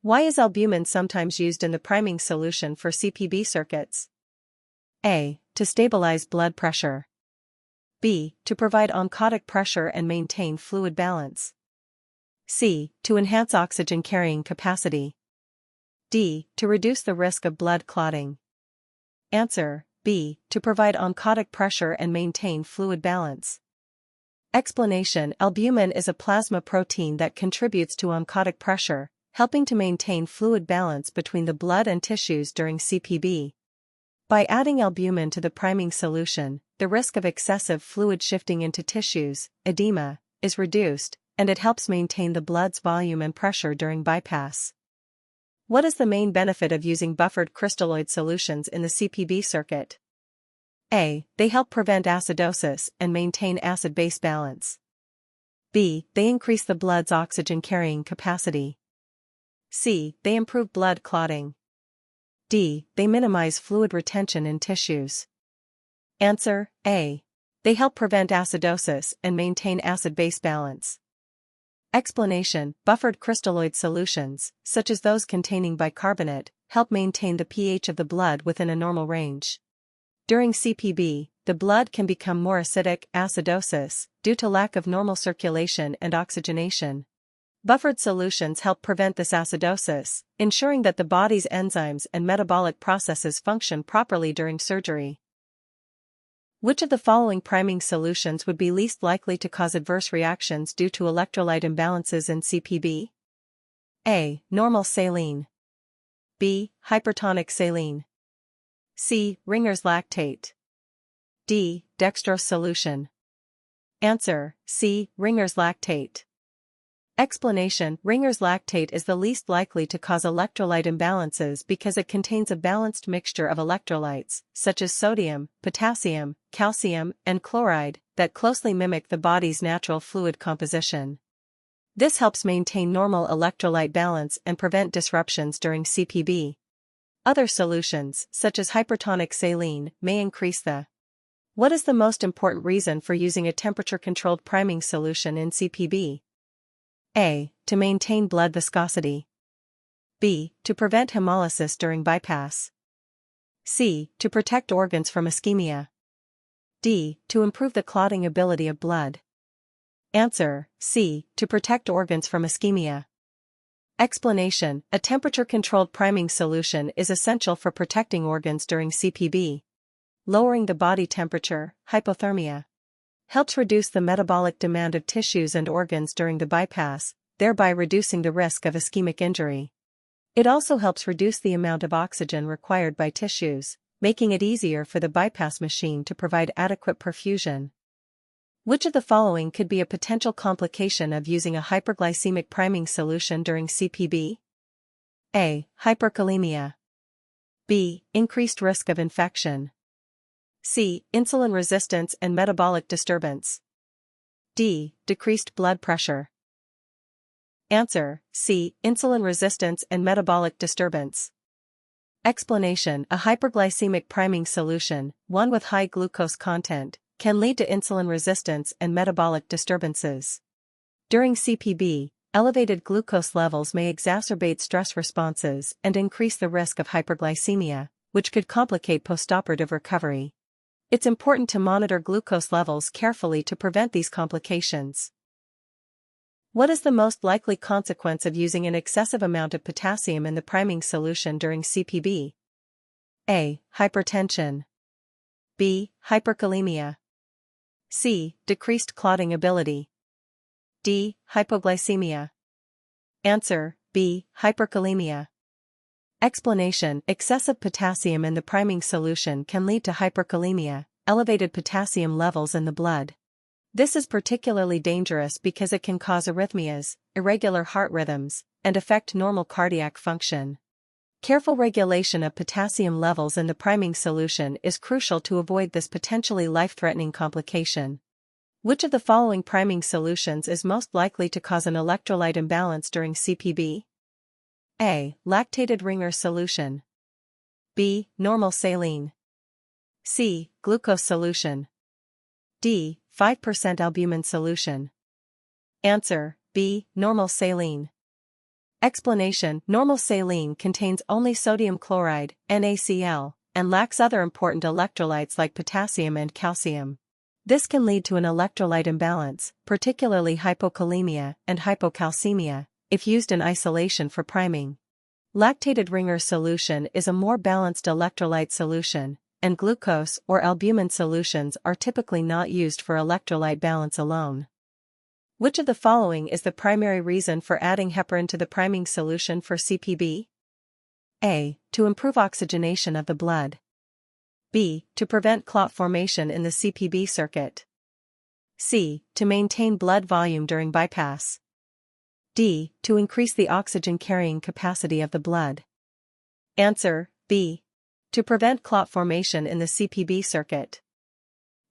Why is albumin sometimes used in the priming solution for CPB circuits? A. To stabilize blood pressure. B. To provide oncotic pressure and maintain fluid balance. C. To enhance oxygen carrying capacity. D. To reduce the risk of blood clotting. Answer: B. To provide oncotic pressure and maintain fluid balance. Explanation: albumin is a plasma protein that contributes to oncotic pressure, helping to maintain fluid balance between the blood and tissues during CPB. By adding albumin to the priming solution, the risk of excessive fluid shifting into tissues, edema, is reduced, and it helps maintain the blood's volume and pressure during bypass. What is the main benefit of using buffered crystalloid solutions in the CPB circuit? A. They help prevent acidosis and maintain acid-base balance. B. They increase the blood's oxygen carrying capacity. C. They improve blood clotting. D. They minimize fluid retention in tissues. Answer: A. They help prevent acidosis and maintain acid-base balance. Explanation: buffered crystalloid solutions, such as those containing bicarbonate, help maintain the pH of the blood within a normal range. During CPB, the blood can become more acidic, acidosis, due to lack of normal circulation and oxygenation. Buffered solutions help prevent this acidosis, ensuring that the body's enzymes and metabolic processes function properly during surgery. Which of the following priming solutions would be least likely to cause adverse reactions due to electrolyte imbalances in CPB? A. Normal saline. B. Hypertonic saline. C. Ringer's lactate. D. Dextrose solution. Answer: C. Ringer's lactate. Explanation: Ringer's lactate is the least likely to cause electrolyte imbalances because it contains a balanced mixture of electrolytes, such as sodium, potassium, calcium, and chloride, that closely mimic the body's natural fluid composition. This helps maintain normal electrolyte balance and prevent disruptions during CPB. Other solutions, such as hypertonic saline, may increase the. What is the most important reason for using a temperature-controlled priming solution in CPB? A. To maintain blood viscosity. B. To prevent hemolysis during bypass. C. To protect organs from ischemia. D. To improve the clotting ability of blood. Answer: C. To protect organs from ischemia. Explanation: a temperature-controlled priming solution is essential for protecting organs during CPB. Lowering the body temperature, hypothermia, helps reduce the metabolic demand of tissues and organs during the bypass, thereby reducing the risk of ischemic injury. It also helps reduce the amount of oxygen required by tissues, making it easier for the bypass machine to provide adequate perfusion. Which of the following could be a potential complication of using a hyperglycemic priming solution during CPB? A. Hyperkalemia. B. Increased risk of infection. C. Insulin resistance and metabolic disturbance. D. Decreased blood pressure. Answer: C. Insulin resistance and metabolic disturbance. Explanation: a hyperglycemic priming solution, one with high glucose content, can lead to insulin resistance and metabolic disturbances. During CPB, elevated glucose levels may exacerbate stress responses and increase the risk of hyperglycemia, which could complicate postoperative recovery. It's important to monitor glucose levels carefully to prevent these complications. What is the most likely consequence of using an excessive amount of potassium in the priming solution during CPB? A. Hypertension. B. Hyperkalemia. C. Decreased clotting ability. D. Hypoglycemia. Answer: B. Hyperkalemia. Explanation: excessive potassium in the priming solution can lead to hyperkalemia, elevated potassium levels in the blood. This is particularly dangerous because it can cause arrhythmias, irregular heart rhythms, and affect normal cardiac function. Careful regulation of potassium levels in the priming solution is crucial to avoid this potentially life-threatening complication. Which of the following priming solutions is most likely to cause an electrolyte imbalance during CPB? A. Lactated Ringer solution. B. Normal saline. C. Glucose solution. D. 5% albumin solution. Answer: B. Normal saline. Explanation: normal saline contains only sodium chloride, NaCl, and lacks other important electrolytes like potassium and calcium. This can lead to an electrolyte imbalance, particularly hypokalemia and hypocalcemia, if used in isolation for priming. Lactated Ringer's solution is a more balanced electrolyte solution, and glucose or albumin solutions are typically not used for electrolyte balance alone. Which of the following is the primary reason for adding heparin to the priming solution for CPB? A. To improve oxygenation of the blood. B. To prevent clot formation in the CPB circuit. C. To maintain blood volume during bypass. D. To increase the oxygen carrying capacity of the blood. Answer: B. To prevent clot formation in the CPB circuit.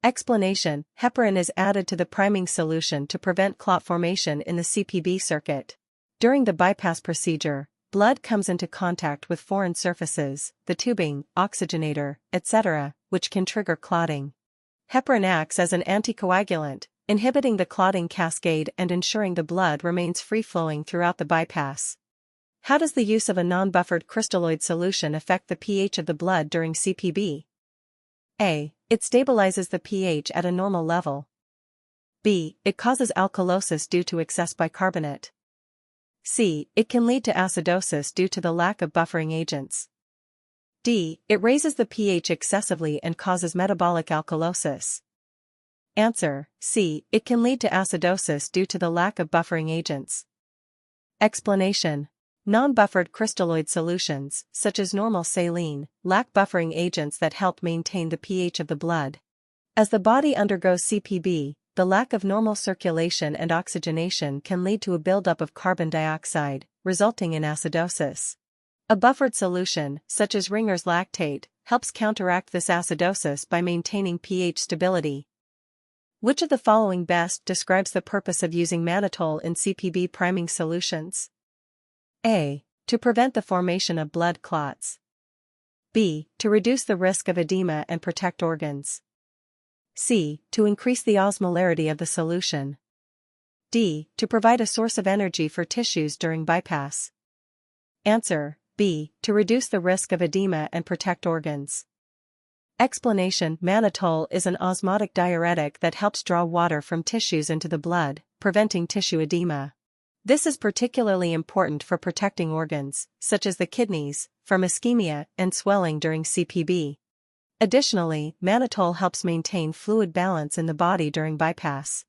Explanation: heparin is added to the priming solution to prevent clot formation in the CPB circuit. During the bypass procedure, blood comes into contact with foreign surfaces, the tubing, oxygenator, etc., which can trigger clotting. Heparin acts as an anticoagulant, inhibiting the clotting cascade and ensuring the blood remains free-flowing throughout the bypass. How does the use of a non-buffered crystalloid solution affect the pH of the blood during CPB? A. It stabilizes the pH at a normal level. B. It causes alkalosis due to excess bicarbonate. C. It can lead to acidosis due to the lack of buffering agents. D. It raises the pH excessively and causes metabolic alkalosis. Answer: C. It can lead to acidosis due to the lack of buffering agents. Explanation: non-buffered crystalloid solutions, such as normal saline, lack buffering agents that help maintain the pH of the blood. As the body undergoes CPB, the lack of normal circulation and oxygenation can lead to a buildup of carbon dioxide, resulting in acidosis. A buffered solution, such as Ringer's lactate, helps counteract this acidosis by maintaining pH stability. Which of the following best describes the purpose of using mannitol in CPB priming solutions? A. To prevent the formation of blood clots. B. To reduce the risk of edema and protect organs. C. To increase the osmolarity of the solution. D. To provide a source of energy for tissues during bypass. Answer: B. To reduce the risk of edema and protect organs. Explanation: mannitol is an osmotic diuretic that helps draw water from tissues into the blood, preventing tissue edema. This is particularly important for protecting organs, such as the kidneys, from ischemia and swelling during CPB. Additionally, mannitol helps maintain fluid balance in the body during bypass.